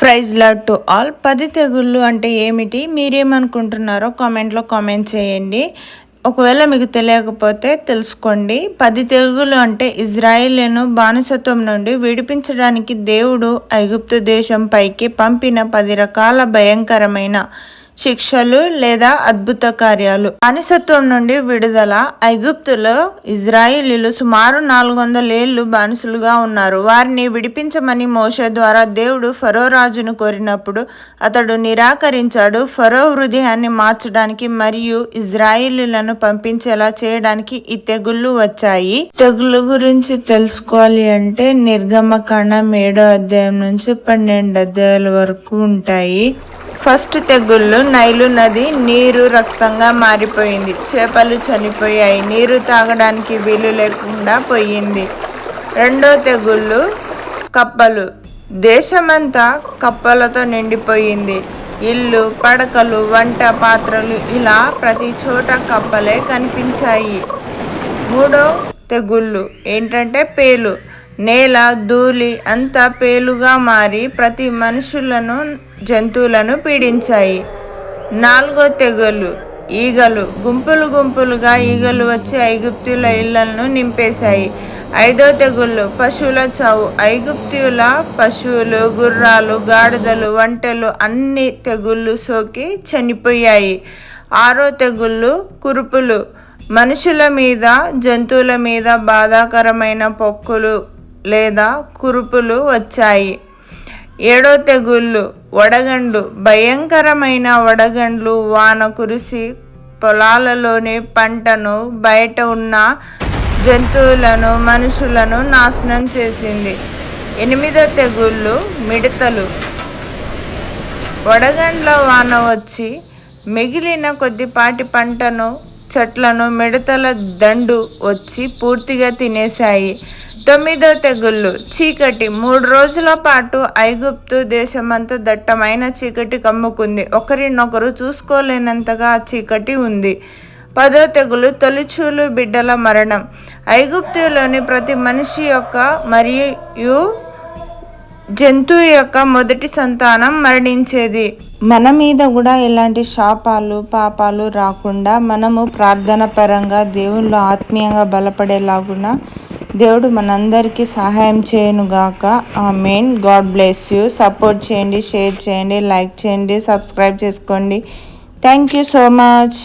Praise lord to all. 10 తెగుళ్ళు అంటే ఏమిటి, మీరేమనుకుంటున్నారో కామెంట్లో కామెంట్ చేయండి. ఒకవేళ మీకు తెలియకపోతే తెలుసుకోండి. 10 తెగులు అంటే ఇజ్రాయిలీను బానిసత్వం నుండి విడిపించడానికి దేవుడు ఐగుప్తు దేశం పైకి పంపిన 10 రకాల భయంకరమైన శిక్షలు లేదా అద్భుత కార్యాలు. బానిసత్వం నుండి విడుదల. ఐగుప్తులో ఇజ్రాయిలీలు సుమారు 400 ఏళ్లు బానిసలుగా ఉన్నారు. వారిని విడిపించమని మోషే ద్వారా దేవుడు ఫరో రాజును కోరినప్పుడు అతడు నిరాకరించాడు. ఫరో హృదయాన్ని మార్చడానికి మరియు ఇజ్రాయిలీలను పంపించేలా చేయడానికి ఈ తెగుళ్ళు వచ్చాయి. తెగుళ్ళ గురించి తెలుసుకోవాలి అంటే నిర్గమకాండం 7వ అధ్యాయం నుంచి 12 అధ్యాయాల వరకు ఉంటాయి. ఫస్ట్ తెగుళ్ళు, నైలు నది నీరు రక్తంగా మారిపోయింది. చేపలు చనిపోయాయి. నీరు తాగడానికి వీలు లేకుండా పోయింది. రెండో తెగుళ్ళు, కప్పలు. దేశమంతా కప్పలతో నిండిపోయింది. ఇల్లు, పడకలు, వంట పాత్రలు ఇలా ప్రతి చోట కప్పలే కనిపించాయి. మూడో తెగుళ్ళు ఏంటంటే పేలు. నేల, ధూళి అంతా పేలుగా మారి ప్రతి మనుషులను, జంతువులను పీడించాయి. నాలుగో తెగులు, ఈగలు. గుంపులు గుంపులుగా ఈగలు వచ్చి ఐగుప్తుల ఇళ్లను నింపేశాయి. ఐదో తెగుళ్ళు, పశువుల చావు. ఐగుప్తుల పశువులు, గుర్రాలు, గాడిదలు, ఒంటెలు అన్ని తెగుళ్ళు సోకి చనిపోయాయి. ఆరో తెగుళ్ళు, కురుపులు. మనుషుల మీద, జంతువుల మీద బాధాకరమైన పొక్కులు లేదా కురుపులు వచ్చాయి. ఏడో తెగుళ్ళు, వడగండ్లు. భయంకరమైన వడగండ్లు వాన కురిసి పొలాలలోని పంటను, బయట ఉన్న జంతువులను, మనుషులను నాశనం చేసింది. ఎనిమిదో తెగుళ్ళు, మిడతలు. వడగండ్ల వాన వచ్చి మిగిలిన కొద్దిపాటి పంటను, చెట్లను మిడతల దండు వచ్చి పూర్తిగా తినేశాయి. తొమ్మిదో తెగుళ్ళు, చీకటి. 3 రోజుల పాటు ఐగుప్తు దేశమంతా దట్టమైన చీకటి కమ్ముకుంది. ఒకరినొకరు చూసుకోలేనంతగా ఆ చీకటి ఉంది. 10వ తెగులు, తొలిచూలు బిడ్డల మరణం. ఐగుప్తులోని ప్రతి మనిషి యొక్క మరియు జంతువు యొక్క మొదటి సంతానం మరణించేది. మన మీద కూడా ఎలాంటి శాపాలు, పాపాలు రాకుండా మనము ప్రార్థన పరంగా దేవుళ్ళు ఆత్మీయంగా బలపడేలాగున దేవుడు మనందరికీ సహాయం చేయనుగాక. Amen. God bless you. Support చేయండి, షేర్ చేయండి, లైక్ చేయండి, సబ్స్క్రైబ్ చేసుకోండి. Thank you so much.